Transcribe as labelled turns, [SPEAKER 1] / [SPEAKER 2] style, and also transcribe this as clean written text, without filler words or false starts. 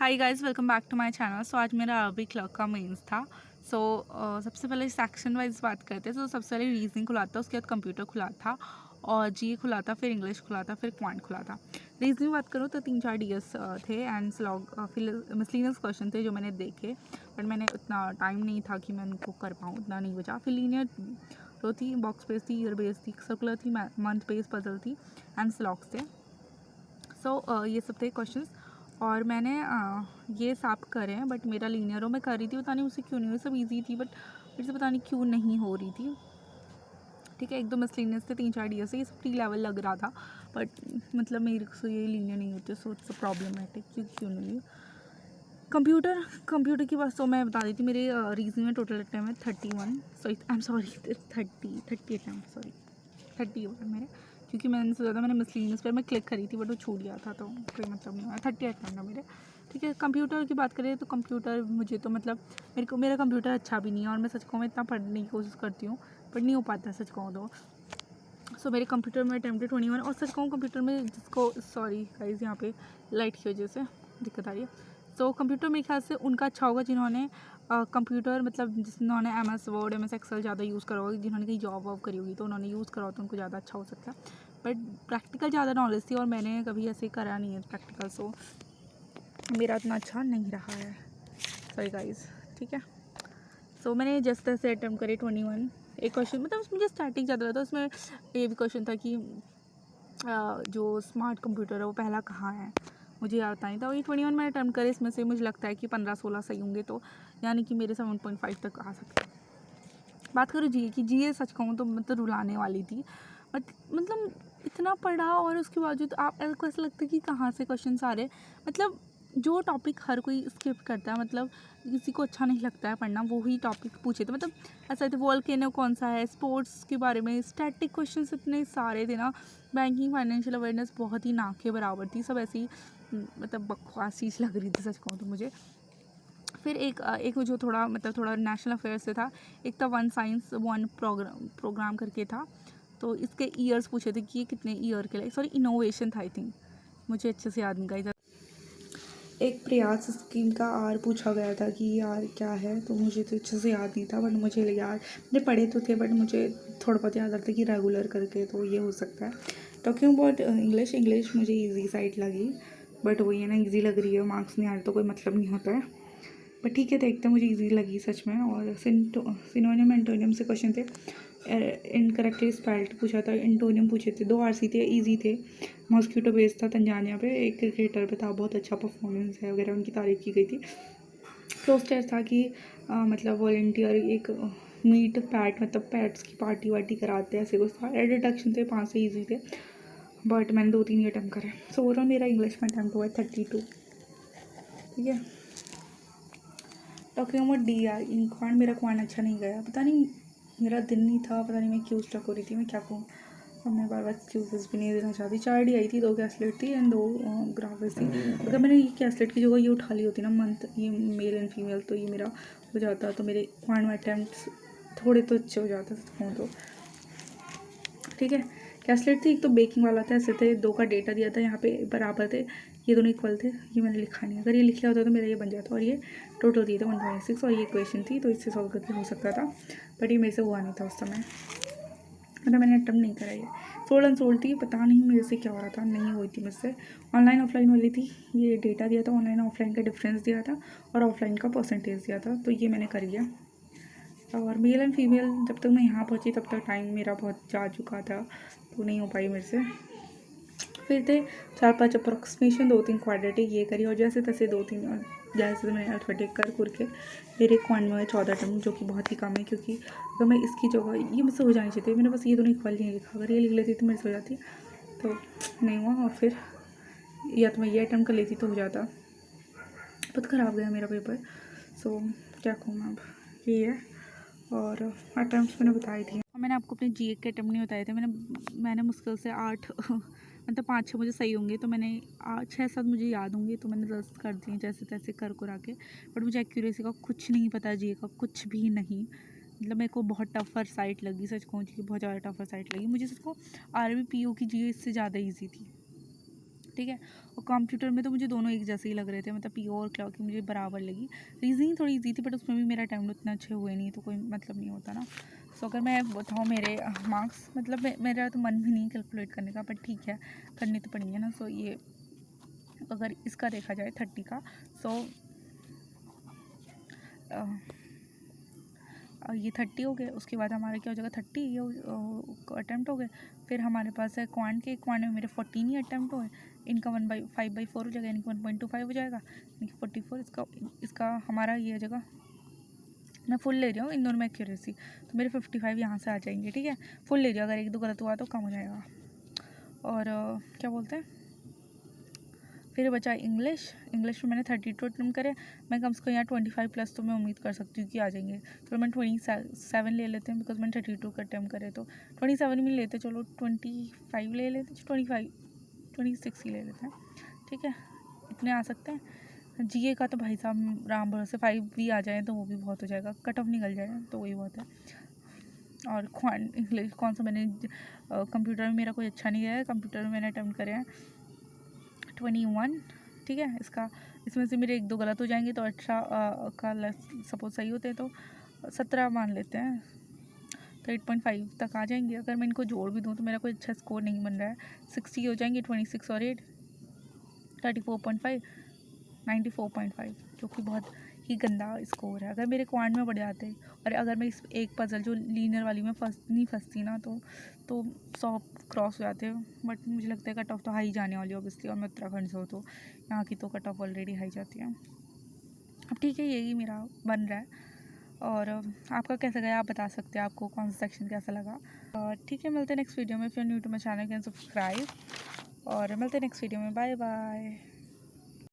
[SPEAKER 1] Hi guys, welcome back to my channel. So आज मेरा अरबी क्लर्क का मेंस था। सो सबसे पहले सेक्शन वाइज बात करते हैं। तो सबसे पहले रीजनिंग खुला था, उसके बाद कंप्यूटर खुला था और जी खुला था, फिर इंग्लिश खुला था, फिर क्वांट खुला था। रीजनिंग बात करूँ तो 3-4 डीएस थे एंड स्लॉग फिर मिसलिनियस क्वेश्चन थे जो मैंने देखे, बट मैंने उतना टाइम नहीं था कि मैं उनको कर पाऊँ, उतना नहीं बचा। फिर लीनियर रो थी, बॉक्स बेस थी, ईयर बेस थी, सर्कुलर थी, मंथ बेस पजल थी एंड स्लॉग्स थे। सो ये सब थे क्वेश्चंस और मैंने ये सब करे हैं, बट मेरा लीनियरों में कर रही थी, पता नहीं मुझसे क्यों नहीं हुई। सब इजी थी बट मेरे से पता नहीं क्यों नहीं हो रही थी। ठीक है, एक दो मिसलिनियस थे, 3-4 डीएस से, ये सब टी लेवल लग रहा था, बट मतलब मेरे से ये लीनियर नहीं होते, सो इट्स प्रॉब्लमेटिक क्यों नहीं हुई। कंप्यूटर की बात तो मैं बता दी थी। मेरे रीजनिंग में टोटल अटैम्प्ट है 31, so I am sorry 30 attempt, sorry 30 हो गए मेरे, क्योंकि मैंने सोचा था मैंने मिसलिनियस पर मैं क्लिक करी थी बट वो छूट गया था, तो कोई मतलब नहीं हुआ। 30 अटैम्प्ट है मेरे। ठीक है, कंप्यूटर की बात करें तो कंप्यूटर मुझे तो मतलब मेरा कंप्यूटर अच्छा भी नहीं है और मैं सच कहूँ मैं इतना पढ़ने की कोशिश करती हूँ बट नहीं हो पाता है, सच कहूँ तो। सो मेरे कंप्यूटर में अटैम्प्ट 21 और सच कहूँ कंप्यूटर में जिसको, सॉरी गाइस यहाँ पे लाइट की वजह से दिक्कत आ रही है। सो कंप्यूटर मेरे ख्याल से उनका अच्छा होगा जिन्होंने कंप्यूटर मतलब जिन्होंने MS वर्ड MS एक्सेल ज़्यादा यूज़ करा होगा, जिन्होंने कहीं जॉब वॉब करी होगी तो उन्होंने यूज़ करा हो तो उनको ज़्यादा अच्छा हो सकता है। बट प्रैक्टिकल ज़्यादा नॉलेज थी और मैंने कभी ऐसे करा नहीं है प्रैक्टिकल, सो मेरा इतना अच्छा नहीं रहा है, सॉरी गाइस। ठीक है, सो मैंने जस्ट ऐसे अटैम्प्ट करे 21। एक क्वेश्चन मतलब मुझे स्टार्टिंग ज़्यादा लगा था, उसमें ये भी क्वेश्चन था कि जो स्मार्ट कंप्यूटर है वो पहला कहाँ है, मुझे याद नहीं था। और ये 21 मैंने अटैम्प्ट करे, इसमें से मुझे लगता है कि 15-16 सही होंगे, तो यानी कि मेरे 7.5 तक आ सकते हैं। बात करूँ जी की, जी सच कहूँ तो मतलब रुलाने वाली थी, बट मतलब इतना पढ़ा और उसके बावजूद आप को ऐसा लगता है कि कहाँ से क्वेश्चन आ रहे। मतलब जो टॉपिक हर कोई स्किप करता है, मतलब किसी को अच्छा नहीं लगता है पढ़ना, वो ही टॉपिक पूछे थे। मतलब ऐसा था वोल्केनो कौन सा है, स्पोर्ट्स के बारे में स्टैटिक क्वेश्चंस इतने सारे थे ना। बैंकिंग फाइनेंशियल अवेयरनेस बहुत ही ना के बराबर थी, सब ऐसी मतलब बकवास चीज़ लग रही थी सच कहूँ तो मुझे। फिर एक जो थोड़ा मतलब थोड़ा नेशनल अफेयर्स से था, एक था वन साइंस वन प्रोग्राम करके था। तो इसके ईयर्स पूछे थे कि ये कितने ईयर के लिए, सॉरी इनोवेशन था आई थिंक, मुझे अच्छे से याद नहीं गई। एक प्रयास स्कीम का आर पूछा गया था कि यार क्या है, तो मुझे तो अच्छे से याद नहीं था, बट मुझे याद मैंने पढ़े तो थे, बट मुझे थोड़ा बहुत याद आता कि रेगुलर करके, तो ये हो सकता है। टॉकिंग अबाउट इंग्लिश मुझे ईजी साइड लगी, बट वही है ना, ईजी लग रही है, मार्क्स नहीं आ रहे तो कोई मतलब नहीं होता है। बट ठीक है, देखते हैं, मुझे ईजी लगी सच में। और सिनोनिम एंटोनियम से क्वेश्चन थे, इनकरेक्टली स्पेल्ड पूछा था, एंटोनियम पूछे थे, 2 RC थे, ईजी थे। मॉस्किटो बेस्ड था तंजानिया पे, एक क्रिकेटर पे था, बहुत अच्छा परफॉर्मेंस है वगैरह, उनकी तारीफ की गई थी। प्रोस्टेट था कि मतलब वॉल्टियर एक मीट पैट मतलब पैट्स की पार्टी वार्टी कराते हैं, ऐसे कुछ था। डिडक्शन थे, 5 से ईजी थे, बट मैंने 2-3 ही अटैम्प्ट करे। सो ओवरऑल मेरा इंग्लिश में अटैम्प्ट हुआ है 32। ठीक है, talking about DI in quant, मेरा क्वांट अच्छा नहीं गया, पता नहीं मेरा दिन नहीं था, पता नहीं मैं क्यों स्टक हो रही थी, मैं क्या कहूँ। अब मैं बार बार एक्सक्यूजेस भी नहीं देना चाहती। 4 DI थी, 2 कैसलेट थी एंड 2 ग्राफिक्स थी। अगर मैंने ये कैसलेट की जगह ये उठा ली होती ना मंथ, ये मेल एंड फीमेल, तो ये मेरा हो जाता, तो मेरे क्वांट में अटैम्प्ट थोड़े तो अच्छे हो जाते सकूँ तो। ठीक है, कैसलेट थी, एक तो बेकिंग वाला था, ऐसे थे, 2 का डेटा दिया था, यहाँ पे बराबर थे, ये दोनों इक्वल थे, ये मैंने लिखा नहीं, अगर ये लिख लिया होता तो मेरा ये बन जाता। और ये टोटल दिए थे 126 और ये इक्वेशन थी, तो इससे सॉल्व करके हो सकता था, बट ये मेरे से हुआ नहीं था उस समय, मतलब मैंने अटैम्प्ट नहीं करा। ये सोल्ड अनसोल्ड थी, पता नहीं मेरे से क्या हो रहा था, नहीं हुई थी मुझसे। ऑनलाइन ऑफलाइन वाली थी, ये डेटा दिया था, ऑनलाइन ऑफलाइन का डिफरेंस दिया था और ऑफलाइन का परसेंटेज दिया था, तो ये मैंने कर लिया। और मेल एंड फीमेल जब तक मैं यहाँ पहुँची तब तक टाइम मेरा बहुत जा चुका था, तो नहीं हो पाई मेरे से। फिर थे 4-5 अप्रोक्सीमेशन, 2-3 क्वाड्रेटिक ये करी, और जैसे तैसे 2-3 और जैसे मैंने अर्थमेटिक कर के मेरे क्वांट में 14 टर्म, जो कि बहुत ही कम है, क्योंकि अगर मैं इसकी जगह ये मुझसे हो जानी चाहिए, मैंने बस ये दोनों इक्वल नहीं लिखा, अगर ये लिख लेती तो मेरे से हो जाती, तो नहीं हुआ। और फिर या तो मैं ये अटैम्प्ट कर लेती तो हो जाता। बहुत ख़राब गया मेरा पेपर, सो क्या कहूँ मैं, अब ये है। और अटैम्प्ट मैंने बताई थी, मैंने आपको अपने GA के अटैम्प्ट नहीं बताए थे। मैंने मुश्किल से 8 मतलब 5-6 मुझे सही होंगे, तो मैंने 6-7 मुझे याद होंगे, तो मैंने 10 कर दिए जैसे तैसे कर आके। बट मुझे एक्यूरेसी का कुछ नहीं पता, GA का कुछ भी नहीं। मतलब मेरे को बहुत टफर साइट लगी, सच कहूँ कि बहुत ज़्यादा टफर साइट लगी मुझे। सच को RBPO की GA इससे ज़्यादा ईजी थी। ठीक है। और कंप्यूटर में तो मुझे दोनों एक जैसे ही लग रहे थे, मतलब पी और क्लाउ की मुझे बराबर लगी। रीजनिंग थोड़ी ईजी थी बट उसमें भी मेरा अटैम्प्ट उतना अच्छे हुए नहीं, तो कोई मतलब नहीं होता ना। सो अगर मैं बताऊँ मेरे मार्क्स, मतलब मेरा तो मन भी नहीं कैलकुलेट करने का, बट ठीक है करने तो पड़ेंगे ना। सो ये अगर इसका देखा जाए 30 का, सो ये 30 हो गए। उसके बाद हमारे क्या हो जाएगा 30 ये अटैम्प्ट हो गए। फिर हमारे पास है क्वांट के, क्वांट में मेरे 14 ही अटैम्प्ट हुए। इनका 1/5/4 हो जाएगा, यानी कि 1.25 हो जाएगा, यानी कि 44। इसका हमारा ये हो जाएगा, मैं फुल ले रही हूँ इन दोनों में एक्यूरेसी, तो मेरे 55 यहाँ से आ जाएंगे। ठीक है, फुल ले रही हूँ, अगर एक दो गलत हुआ तो कम हो जाएगा। और क्या बोलते हैं, फिर बचा इंग्लिश। इंग्लिश में मैंने 32 अटैम्प्ट करे, मैं कम से कम यहाँ 25+ तो मैं उम्मीद कर सकती हूँ कि आ जाएंगे। तो मैं 27 ले लेते हैं, बिकॉज मैंने 32 का अटैम्प्ट करे, तो 27 में लेते, चलो 25 ले लेते, 26 ही ले लेते हैं। ठीक है, इतने आ सकते हैं। जीए का तो भाई साहब राम भरोसे 5 भी आ जाए तो वो भी बहुत हो जाएगा, कट ऑफ निकल जाए तो वही बहुत है। और इंग्लिश कौन सा मैंने कंप्यूटर में मेरा कोई अच्छा नहीं गया है, कंप्यूटर में मैंने अटैम्प्ट करे हैं 21। ठीक है, इसमें से मेरे एक दो गलत हो जाएंगे, तो 18 का सपोज सही होते हैं तो 17 मान लेते हैं, तो 8.5 तक आ जाएंगे। अगर मैं इनको जोड़ भी दूँ तो मेरा कोई अच्छा स्कोर नहीं बन रहा है। 60 हो जाएंगे, 26 और 8 34.5, 94.5, जो कि बहुत ही गंदा स्कोर है। अगर मेरे क्वांट में बढ़ जाते, और अगर मैं इस एक पजल जो लीनियर वाली में फंसती ना, तो 100 क्रॉस हो जाते। बट मुझे लगता है कट ऑफ तो हाई जाने वाली ऑब्वियसली, और मैं उत्तराखंड से हूँ तो यहाँ की तो कट ऑफ ऑलरेडी हाई जाती है। अब ठीक है, यही मेरा बन रहा है। और आपका कैसा गया आप बता सकते हैं, आपको कौन सा सेक्शन कैसा लगा। और ठीक है, मिलते हैं नेक्स्ट वीडियो में। फिर new to my channel can subscribe, और मिलते हैं नेक्स्ट वीडियो में। Bye bye.